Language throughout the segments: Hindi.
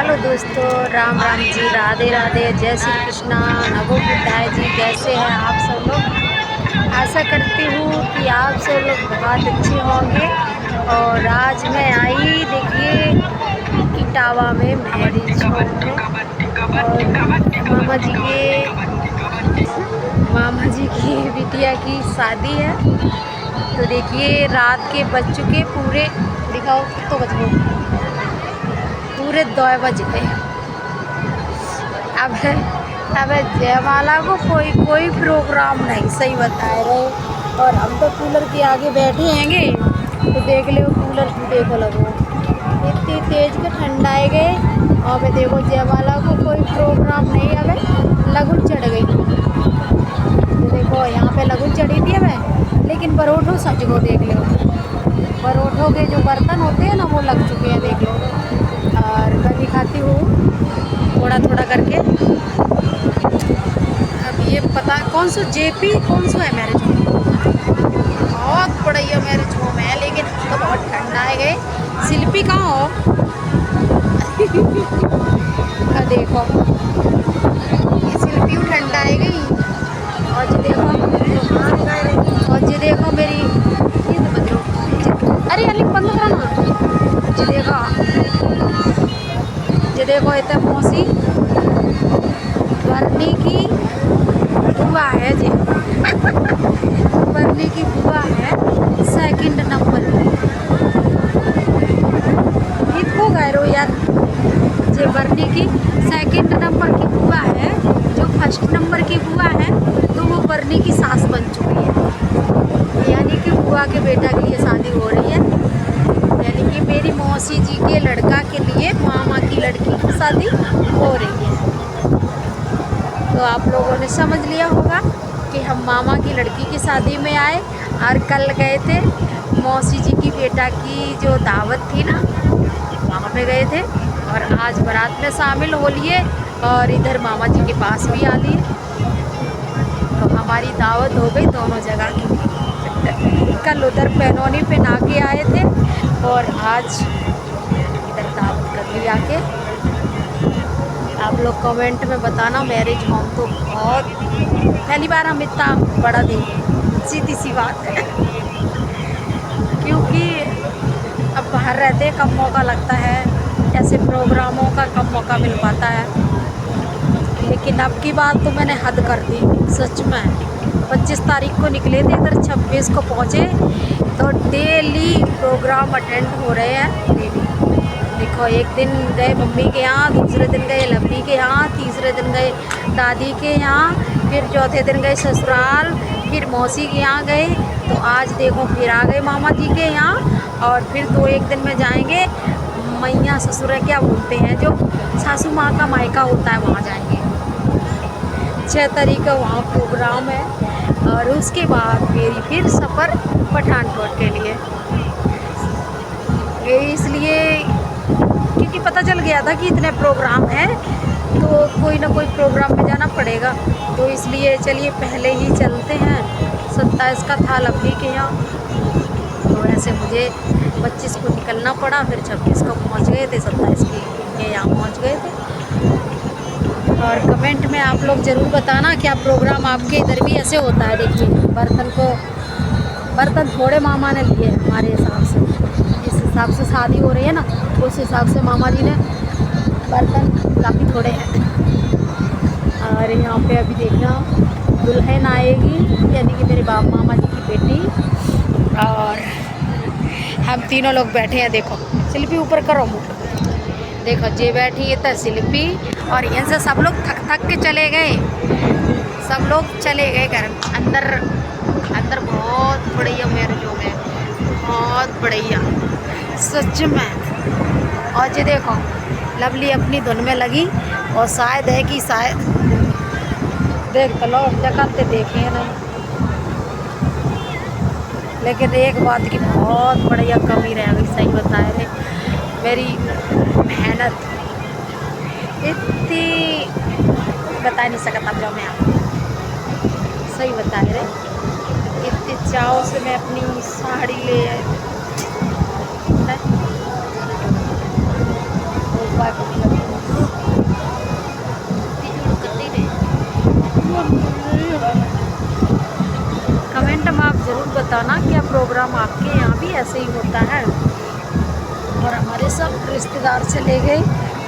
हेलो दोस्तों, राम राम जी, राधे राधे, जय श्री कृष्णा, नमो बुद्धाय जी। कैसे हैं आप सब लोग? आशा करती हूँ कि आप सब लोग बहुत अच्छे होंगे। और आज मैं आई, देखिए, इटावा में मैरिज होम में, और मामा जी की बिटिया की शादी है। तो देखिए, रात के बज चुके पूरे, दिखाओ तो बज गए, पूरे 2 बज गए। अब जयमाला को कोई प्रोग्राम नहीं, सही बता रहे। और हम तो कूलर के आगे बैठे हैंगे, तो देख लो कूलर की, देखो लगो इतनी तेज के ठंडाए गए। और देखो जयमाला को कोई प्रोग्राम नहीं, अब लगन चढ़ गई। तो देखो यहाँ पे लगन चढ़ी थी अब, लेकिन परोठो सच को देख लो, परोठों के जो बर्तन होते हैं ना वो लग चुके हैं, देख लो। और मैं भी खाती हूँ थोड़ा थोड़ा करके। अब ये पता कौन सा जेपी कौन सा है मैरिज होम, बहुत बढ़िया मैरिज होम है, लेकिन तो बहुत ठंडा है गए। शिल्पी कहाँ हो? देखो ये शिल्पी ठंडा है गई। और जी देखो, और जी देखो मेरी, अरे अली बंद करो ना। जी देखो इतने मौसी बरनी की बुआ है जी, बरनी की बुआ है 2nd नंबर की। इनको गए रो यार, जे बरनी की 2nd नंबर की बुआ है, जो 1st नंबर की बुआ है, तो वो बरनी की सास बन चुकी है। यानी कि बुआ के बेटा के लिए शादी हो रही है, यानी कि मेरी मौसी जी के लड़का के लिए मामा की लड़की की शादी हो रही है। तो आप लोगों ने समझ लिया होगा कि हम मामा की लड़की की शादी में आए, और कल गए थे मौसी जी की बेटा की जो दावत थी ना, वहाँ पे गए थे। और आज बारात में शामिल हो लिए, और इधर मामा जी के पास भी आ लिए। तो हमारी दावत हो गई दोनों जगह की। कल उधर पैनौनी पे ना के आए थे, और आज इधर दावत कर ली आके। आप लोग कमेंट में बताना, मैरिज होम तो बहुत पहली बार हम इतना बड़ा देखे, सीधी सी बात है। क्योंकि अब बाहर रहते कम मौका लगता है, ऐसे प्रोग्रामों का कम मौका मिल पाता है। लेकिन अब की बात तो मैंने हद कर दी सच में। 25 तारीख को निकले थे, इधर 26 को पहुँचे, तो डेली प्रोग्राम अटेंड हो रहे हैं डेली। देखो, एक दिन गए मम्मी के यहाँ, दूसरे दिन गए लवली के यहाँ, तीसरे दिन गए दादी के यहाँ, फिर चौथे दिन गए ससुराल, फिर मौसी के यहाँ गए। तो आज देखो फिर आ गए मामा जी के यहाँ, और फिर 2-1 दिन में जाएंगे मैया ससुर क्या बोलते हैं, जो सासू माँ का मायका होता है, वहाँ जाएंगे। 6 तारीख का वहाँ प्रोग्राम है, और उसके बाद मेरी फिर सफ़र पठानकोट के लिए। इसलिए क्योंकि पता चल गया था कि इतने प्रोग्राम हैं, तो कोई ना कोई प्रोग्राम में जाना पड़ेगा। तो इसलिए चलिए पहले ही चलते हैं। 27 का था लवली के यहाँ, तो ऐसे मुझे 25 को निकलना पड़ा, फिर 26 को पहुँच गए थे, 27 के यहाँ पहुँच गए थे। और कमेंट में आप लोग ज़रूर बताना क्या प्रोग्राम आपके इधर भी ऐसे होता है। देखिए बर्तन थोड़े मामा ने लिए हमारे हिसाब से, जिस हिसाब से शादी हो रही है ना, उस हिसाब से मामा जी ने बर्तन काफ़ी थोड़े हैं। और यहाँ पे अभी देखना दुल्हन आएगी, यानी कि मेरे मामा जी की बेटी, और हम तीनों लोग बैठे हैं। देखो शिल्पी ऊपर करो मुँह, देखो जे बैठी है तो शिल्पी, और यहाँ से सब लोग थक के चले गए, सब लोग चले गए घर अंदर। अंदर बहुत बढ़िया मैरिज हो गए, बहुत बढ़िया सच में। और ये देखो लवली अपनी धुन में लगी, और शायद है कि शायद देख तो लो जगह देखे नहीं, लेकिन एक बात की बहुत बढ़िया कमी रह गई, सही बता रहे। मेरी मेहनत इतनी बता नहीं सकता, जब मैं सही बता रहे, इतने चाव से मैं अपनी साड़ी ले बताना क्या प्रोग्राम आपके यहाँ भी ऐसे ही होता है। और हमारे सब रिश्तेदार से ले गए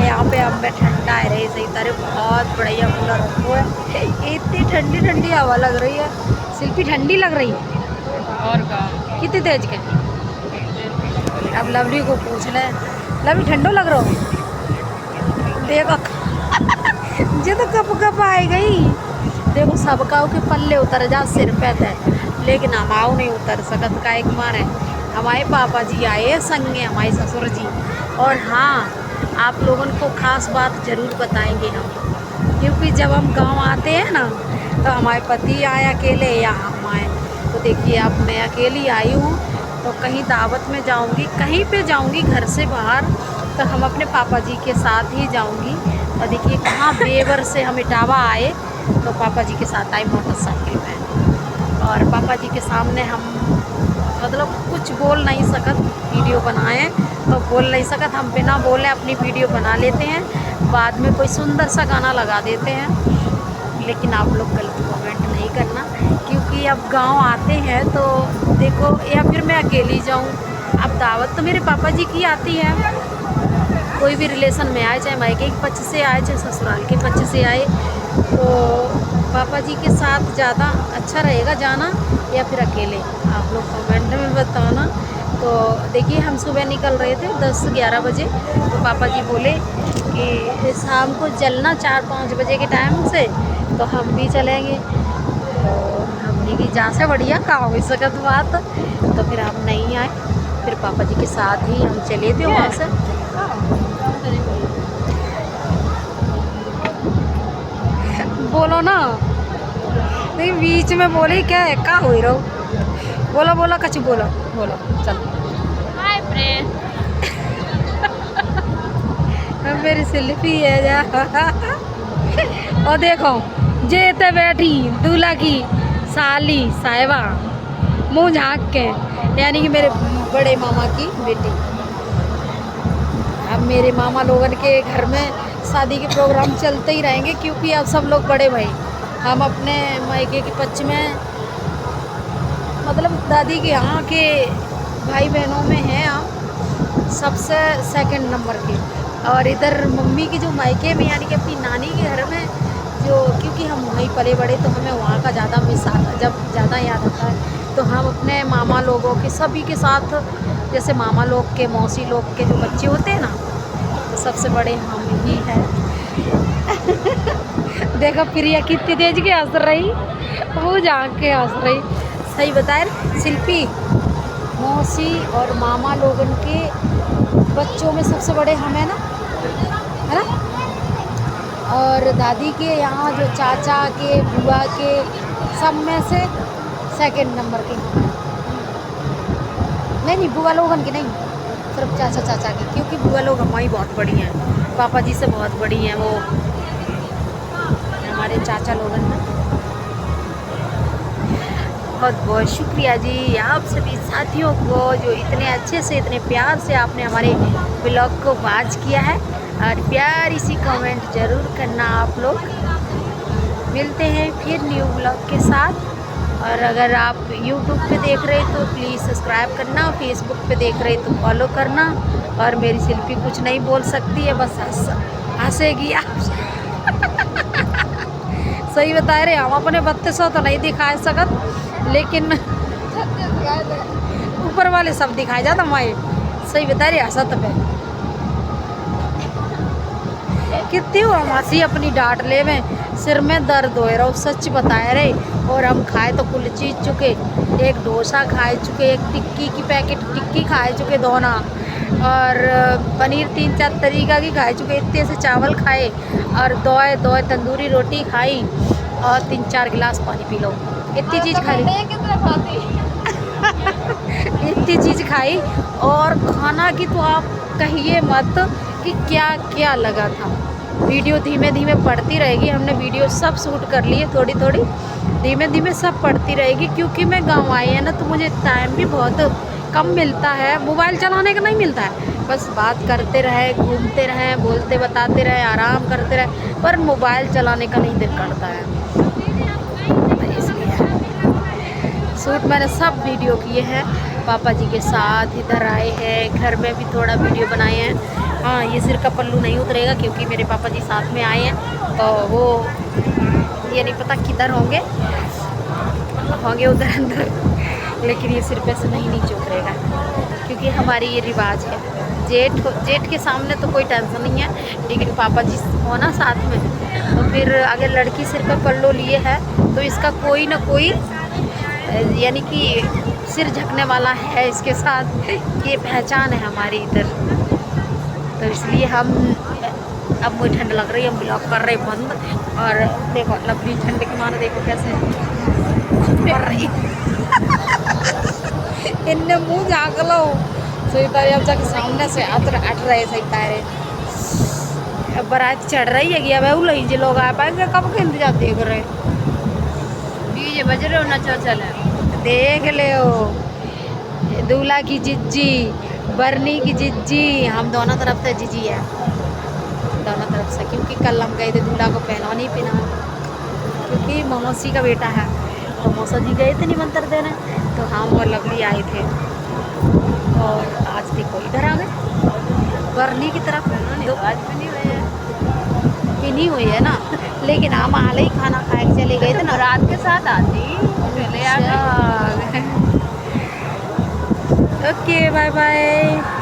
यहाँ पे हम ठंडा है रही सही तरह, बहुत बढ़िया कूलर रखो है। इतनी ठंडी ठंडी हवा लग रही है। शिल्पी ठंडी लग रही है और का कितनी तेज के। अब लवली को पूछ ले, लवली ठंडो लग रहा हो? देखो ये तो कप कप आए गई। देखो सबका के पल्ले उतर जा सिर पे थे, लेकिन हमाओ नहीं उतर सकत का एक मार है। हमारे पापा जी आए संगे, हमारे ससुर जी। और हाँ, आप लोगों को खास बात ज़रूर बताएंगे हम, क्योंकि जब हम गांव आते हैं ना तो हमारे पति आए अकेले या हम आए। तो देखिए अब मैं अकेली आई हूँ, तो कहीं दावत में जाऊँगी, कहीं पे जाऊँगी घर से बाहर, तो हम अपने पापा जी के साथ ही जाऊँगी। और देखिए कहाँ बेवर से हम इटावा आए, तो पापा जी के साथ आई मोटरसाइकिल में। और पापा जी के सामने हम मतलब कुछ बोल नहीं सकत, वीडियो बनाए तो बोल नहीं सकत, हम बिना बोले अपनी वीडियो बना लेते हैं, बाद में कोई सुंदर सा गाना लगा देते हैं। लेकिन आप लोग गलत कमेंट नहीं करना, क्योंकि अब गांव आते हैं तो देखो, या फिर मैं अकेली जाऊं, अब दावत तो मेरे पापा जी की आती है। कोई भी रिलेशन में आए, चाहे मायके के पक्ष से आए चाहे ससुराल के पक्ष से आए, तो पापा जी के साथ ज़्यादा अच्छा रहेगा जाना या फिर अकेले, आप लोग कमेंट में बताना। तो देखिए हम सुबह निकल रहे थे 10-11 बजे, तो पापा जी बोले कि शाम को चलना 4-5 बजे के टाइम से, तो हम भी चलेंगे। तो हमने की जा से बढ़िया कहा हो सकत बात, तो फिर हम नहीं आए, फिर पापा जी के साथ ही हम चले थे वहाँ से। बोलो ना, नहीं बीच में बोले क्या है, का हो रहो, बोलो बोलो कछ बोलो बोलो चलो। Hi friend. मेरी सेल्फी है जा। और देखो जेते बैठी दूल्हा की साली साहिबा मुँह झाँक के, यानी कि मेरे बड़े मामा की बेटी। अब मेरे मामा लोगन के घर में शादी के प्रोग्राम चलते ही रहेंगे, क्योंकि अब सब लोग बड़े भाई, हम अपने मायके के पक्ष में मतलब दादी के यहाँ के भाई बहनों में हैं हम सबसे सेकंड नंबर के। और इधर मम्मी की जो मायके में यानी कि अपनी नानी के घर में, जो क्योंकि हम वहीं पले बड़े, तो हमें वहाँ का ज़्यादा मिस आता, जब ज़्यादा याद आता है। तो हम अपने मामा लोगों के सभी के साथ, जैसे मामा लोग के मौसी लोग के जो बच्चे होते हैं ना, तो सबसे बड़े हम ही हैं। देखो प्रिया कितनी तेज के हंस रही, वो झाँक के हंस रही। सही बताए शिल्पी, मौसी और मामा लोगन के बच्चों में सबसे बड़े हम हैं ना, है ना। और दादी के यहाँ जो चाचा के बुआ के सब में से सेकंड नंबर के हम हैं। नहीं बुआ लोगन के नहीं, सिर्फ चाचा चाचा की, क्योंकि बुआ लोग हमारी बहुत बड़ी हैं, पापा जी से बहुत बड़ी हैं वो हमारे चाचा लोगन में। बहुत बहुत शुक्रिया जी आप सभी साथियों को, जो इतने अच्छे से इतने प्यार से आपने हमारे ब्लॉग को वॉच किया है। और प्यारी सी कमेंट ज़रूर करना आप लोग। मिलते हैं फिर न्यू ब्लॉग के साथ। और अगर आप YouTube पे देख रहे तो प्लीज़ सब्सक्राइब करना, फेसबुक पे देख रहे तो फॉलो करना। और मेरी शिल्पी कुछ नहीं बोल सकती है, बस हंसेगी आप। सही बता रहे, हम अपने 3200 तो नहीं दिखा सकत, लेकिन ऊपर वाले सब दिखाए जाता हमारे। सही बता रहे, हंसत पे कितनी हो हंसी अपनी डांट ले में, सिर में दर्द हो रहा, सच बताए रहे। और हम खाए तो कुल चीज़ चुके, एक डोसा खाए चुके, एक टिक्की की पैकेट टिक्की खाए चुके दोना, और पनीर 3-4 तरीका की खाए चुके, इतने से चावल खाए, और दो तंदूरी रोटी खाई, और 3-4 गिलास पानी पी लो। इतनी चीज़ खाई, इतनी चीज़ खाई। और खाना की तो आप कहिए मत कि क्या क्या लगा था। वीडियो धीमे धीमे पढ़ती रहेगी, हमने वीडियो सब शूट कर लिए, थोड़ी थोड़ी धीमे धीमे सब पढ़ती रहेगी, क्योंकि मैं गांव आई है ना, तो मुझे टाइम भी बहुत कम मिलता है, मोबाइल चलाने का नहीं मिलता है। बस बात करते रहे, घूमते रहें, बोलते बताते रहे, आराम करते रहे, पर मोबाइल चलाने का नहीं दिल करता है। शूट मैंने सब वीडियो किए हैं पापा जी के साथ, इधर आए हैं, घर में भी थोड़ा वीडियो बनाए हैं। हाँ, ये सिर का पल्लू नहीं उतरेगा क्योंकि मेरे पापा जी साथ में आए हैं, तो वो ये नहीं पता किधर होंगे उधर अंदर, लेकिन ये सिर पे से नहीं नीचे उतरेगा क्योंकि हमारी ये रिवाज है। जेठ के सामने तो कोई टेंशन नहीं है, लेकिन पापा जी हो ना साथ में, तो फिर अगर लड़की सिर पर पल्लू लिए है तो इसका कोई ना कोई यानी कि सिर झकने वाला है इसके साथ, ये पहचान है हमारी इधर। तो इसलिए हम, अब मुझे ठंड लग रही है, हम ब्लॉग कर रहे बंद। और देखो लंबी ठंड के मानो देखो कैसे कर रही इनने मुँह झाँक लो सही तारे, अब जाके सामने से अट रहे सही तारे। बारात चढ़ रही है कि अब उलही जी लोग आ पाएंगे, कब के इंतजार देख रहे, डीजे बज रहे हो ना, चल देख ले दूल्हा की जिज्जी, बरनी की जिज्जी, हम दोनों तरफ से जिजी है, दोनों तरफ से। क्योंकि कल हम गए थे दूल्हा को पहना नहीं पहना, क्योंकि मौसी का बेटा है, तो मौसा जी गए थे निमंत्रण देने, तो हम और लवली आए थे। और आज देखो इधर आ गए बरनी की तरफ, आज भी नहीं हुए हैं। पिनी हुई है ना, लेकिन हम हाल ही खाना खा के चले गए थे ना, रात के साथ आती पहले आ गए। Okay bye bye.